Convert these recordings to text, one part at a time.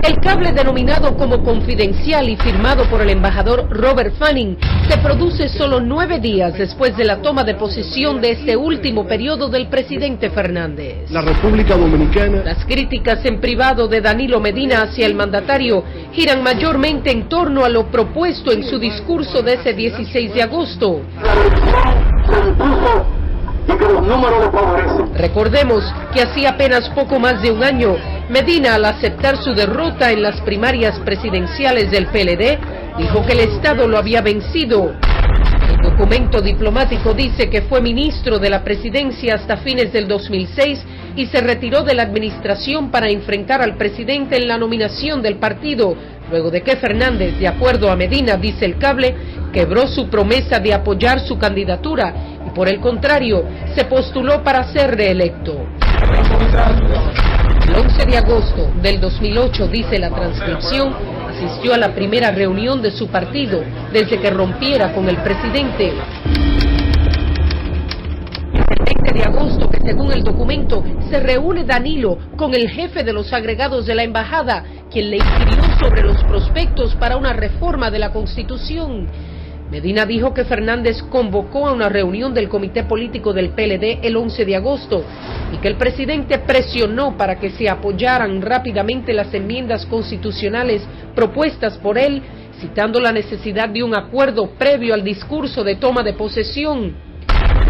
El cable denominado como confidencial y firmado por el embajador Robert Fanning se produce solo 9 días después de la toma de posesión de este último periodo del presidente Fernández. La República Dominicana. Las críticas en privado de Danilo Medina hacia el mandatario giran mayormente en torno a lo propuesto en su discurso de ese 16 de agosto. Recordemos que hacía apenas poco más de un año, Medina, al aceptar su derrota en las primarias presidenciales del PLD, dijo que el Estado lo había vencido. El documento diplomático dice que fue ministro de la presidencia hasta fines del 2006 y se retiró de la administración para enfrentar al presidente en la nominación del partido, luego de que Fernández, de acuerdo a Medina, dice el cable, quebró su promesa de apoyar su candidatura y por el contrario, se postuló para ser reelecto. El 11 de agosto del 2008, dice la transcripción, asistió a la primera reunión de su partido desde que rompiera con el presidente. El 20 de agosto, que según el documento, se reúne Danilo con el jefe de los agregados de la embajada, quien le inquirió sobre los prospectos para una reforma de la Constitución. Medina dijo que Fernández convocó a una reunión del comité político del PLD el 11 de agosto y que el presidente presionó para que se apoyaran rápidamente las enmiendas constitucionales propuestas por él, citando la necesidad de un acuerdo previo al discurso de toma de posesión.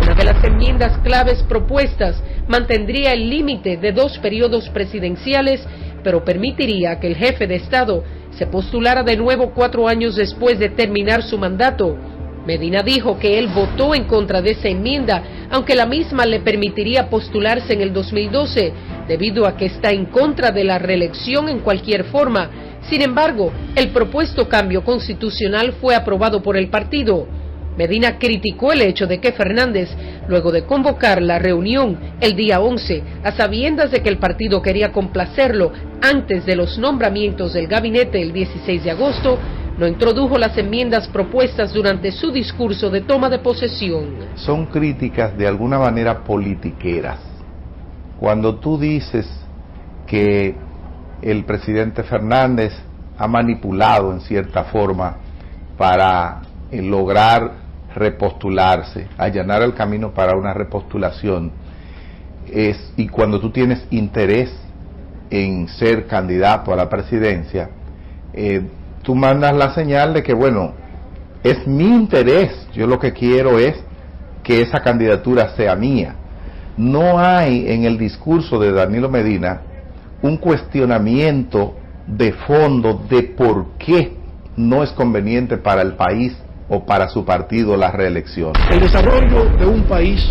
Una de las enmiendas claves propuestas mantendría el límite de 2 periodos presidenciales, pero permitiría que el jefe de Estado se postulara de nuevo 4 años después de terminar su mandato. Medina dijo que él votó en contra de esa enmienda, aunque la misma le permitiría postularse en el 2012, debido a que está en contra de la reelección en cualquier forma. Sin embargo, el propuesto cambio constitucional fue aprobado por el partido. Medina criticó el hecho de que Fernández, luego de convocar la reunión el día 11, a sabiendas de que el partido quería complacerlo antes de los nombramientos del gabinete el 16 de agosto, no introdujo las enmiendas propuestas durante su discurso de toma de posesión. Son críticas de alguna manera politiqueras. Cuando tú dices que el presidente Fernández ha manipulado en cierta forma para lograr repostularse, allanar el camino para una repostulación, y cuando tú tienes interés en ser candidato a la presidencia, tú mandas la señal de que, bueno, es mi interés, yo lo que quiero es que esa candidatura sea mía. No hay en el discurso de Danilo Medina un cuestionamiento de fondo de por qué no es conveniente para el país o para su partido la reelección. El desarrollo de un país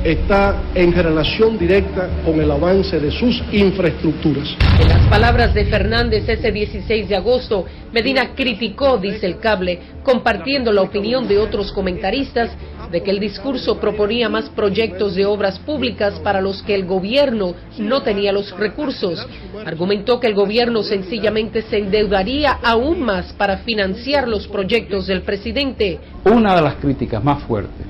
está en relación directa con el avance de sus infraestructuras. En las palabras de Fernández ese 16 de agosto, Medina criticó, dice el cable, compartiendo la opinión de otros comentaristas, de que el discurso proponía más proyectos de obras públicas para los que el gobierno no tenía los recursos. Argumentó que el gobierno sencillamente se endeudaría aún más para financiar los proyectos del presidente. Una de las críticas más fuertes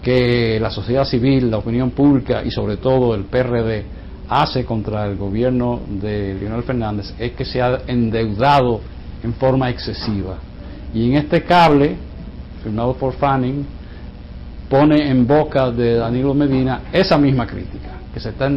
que la sociedad civil, la opinión pública y sobre todo el PRD hace contra el gobierno de Leonel Fernández es que se ha endeudado en forma excesiva. Y en este cable, firmado por Fanning, pone en boca de Danilo Medina esa misma crítica, que se está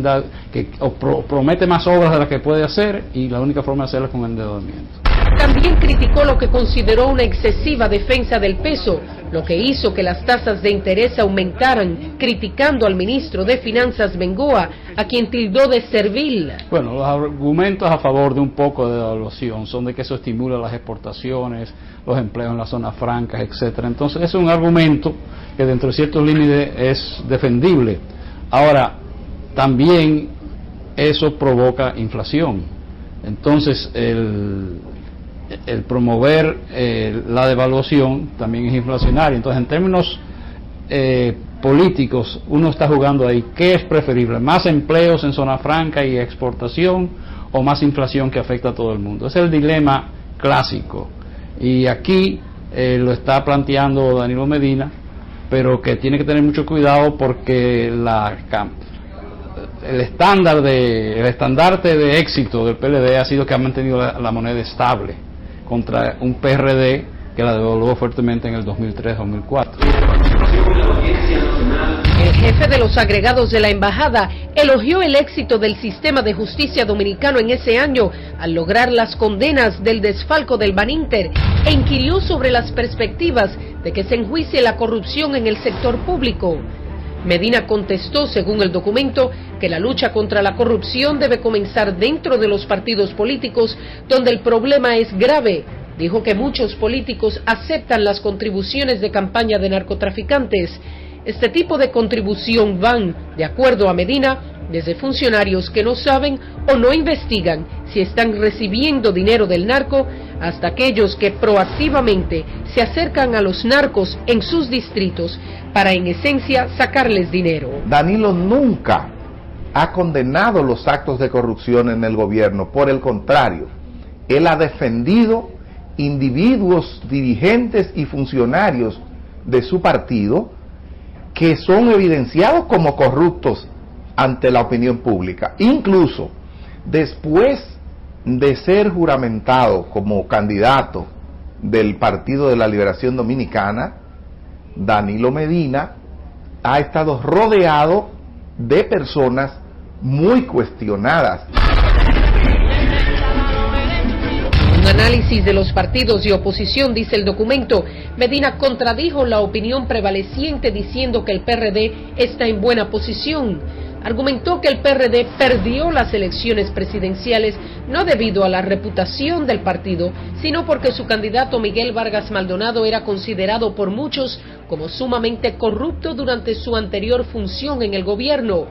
promete más obras de las que puede hacer y la única forma de hacerlas es con endeudamiento. También criticó lo que consideró una excesiva defensa del peso, lo que hizo que las tasas de interés aumentaran, criticando al ministro de Finanzas Bengoa, a quien tildó de servil. Bueno, los argumentos a favor de un poco de devaluación son de que eso estimula las exportaciones, los empleos en las zonas francas, etcétera. Entonces, es un argumento que dentro de ciertos límites es defendible. Ahora, también eso provoca inflación. Entonces, el promover la devaluación también es inflacionario. Entonces, en términos políticos, uno está jugando ahí. ¿Qué es preferible? ¿Más empleos en zona franca y exportación o más inflación que afecta a todo el mundo? Ese es el dilema clásico. Y aquí lo está planteando Danilo Medina, pero que tiene que tener mucho cuidado porque el estandarte de éxito del PLD ha sido que ha mantenido la moneda estable contra un PRD que la devaluó fuertemente en el 2003-2004. El jefe de los agregados de la embajada elogió el éxito del sistema de justicia dominicano en ese año al lograr las condenas del desfalco del Baninter e inquirió sobre las perspectivas de que se enjuicie la corrupción en el sector público. Medina contestó, según el documento, que la lucha contra la corrupción debe comenzar dentro de los partidos políticos, donde el problema es grave. Dijo que muchos políticos aceptan las contribuciones de campaña de narcotraficantes. Este tipo de contribución van, de acuerdo a Medina, desde funcionarios que no saben o no investigan si están recibiendo dinero del narco, hasta aquellos que proactivamente se acercan a los narcos en sus distritos para, en esencia, sacarles dinero. Danilo nunca ha condenado los actos de corrupción en el gobierno, por el contrario, él ha defendido individuos, dirigentes y funcionarios de su partido que son evidenciados como corruptos ante la opinión pública. Incluso después de ser juramentado como candidato del Partido de la Liberación Dominicana, Danilo Medina ha estado rodeado de personas muy cuestionadas. Un análisis de los partidos de oposición, dice el documento. Medina contradijo la opinión prevaleciente diciendo que el PRD está en buena posición. Argumentó que el PRD perdió las elecciones presidenciales no debido a la reputación del partido, sino porque su candidato Miguel Vargas Maldonado era considerado por muchos como sumamente corrupto durante su anterior función en el gobierno.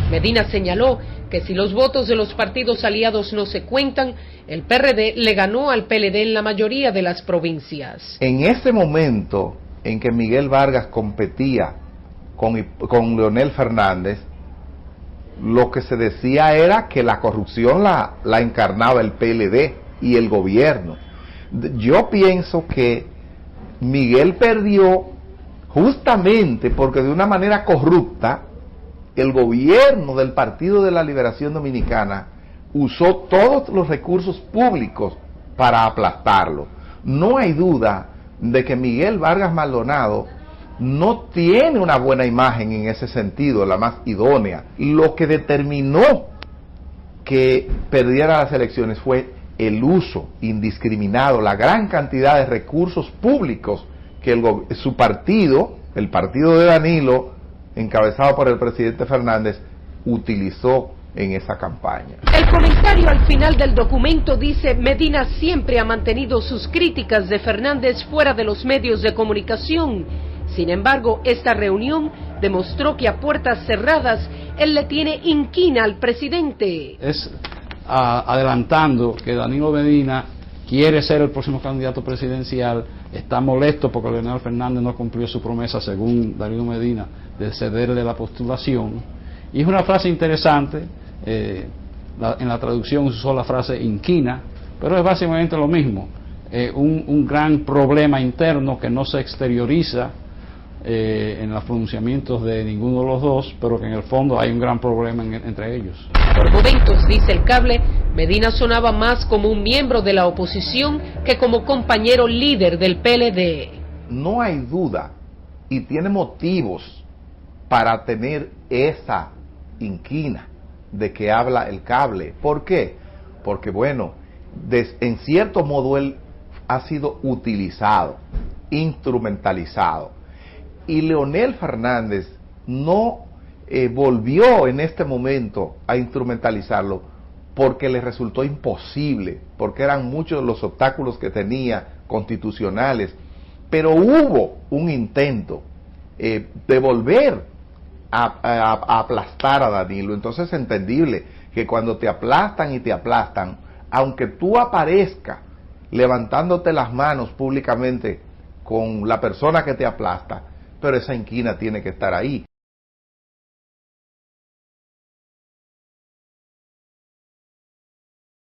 Medina señaló que si los votos de los partidos aliados no se cuentan, el PRD le ganó al PLD en la mayoría de las provincias. En ese momento en que Miguel Vargas competía con Leonel Fernández, lo que se decía era que la corrupción la encarnaba el PLD y el gobierno. Yo pienso que Miguel perdió justamente porque de una manera corrupta el gobierno del Partido de la Liberación Dominicana usó todos los recursos públicos para aplastarlo. No hay duda de que Miguel Vargas Maldonado no tiene una buena imagen en ese sentido, la más idónea. Lo que determinó que perdiera las elecciones fue el uso indiscriminado, la gran cantidad de recursos públicos que su partido, el partido de Danilo, encabezado por el presidente Fernández, utilizó en esa campaña. El comentario al final del documento dice: Medina siempre ha mantenido sus críticas de Fernández fuera de los medios de comunicación. Sin embargo, esta reunión demostró que a puertas cerradas él le tiene inquina al presidente. Es adelantando que Danilo Medina quiere ser el próximo candidato presidencial, está molesto porque Leonel Fernández no cumplió su promesa, según Danilo Medina, de cederle la postulación. Y es una frase interesante, en la traducción usó la frase inquina, pero es básicamente lo mismo, un gran problema interno que no se exterioriza en los pronunciamientos de ninguno de los dos, pero que en el fondo hay un gran problema entre ellos. Por momentos, dice el cable, Medina sonaba más como un miembro de la oposición que como compañero líder del PLD. No hay duda, y tiene motivos para tener esa inquina de que habla el cable. ¿Por qué? Porque, bueno, en cierto modo él ha sido utilizado, instrumentalizado. Y Leonel Fernández no volvió en este momento a instrumentalizarlo porque le resultó imposible, porque eran muchos los obstáculos que tenía constitucionales, pero hubo un intento de volver a aplastar a Danilo. Entonces es entendible que cuando te aplastan y te aplastan, aunque tú aparezcas levantándote las manos públicamente con la persona que te aplasta, pero esa inquina tiene que estar ahí.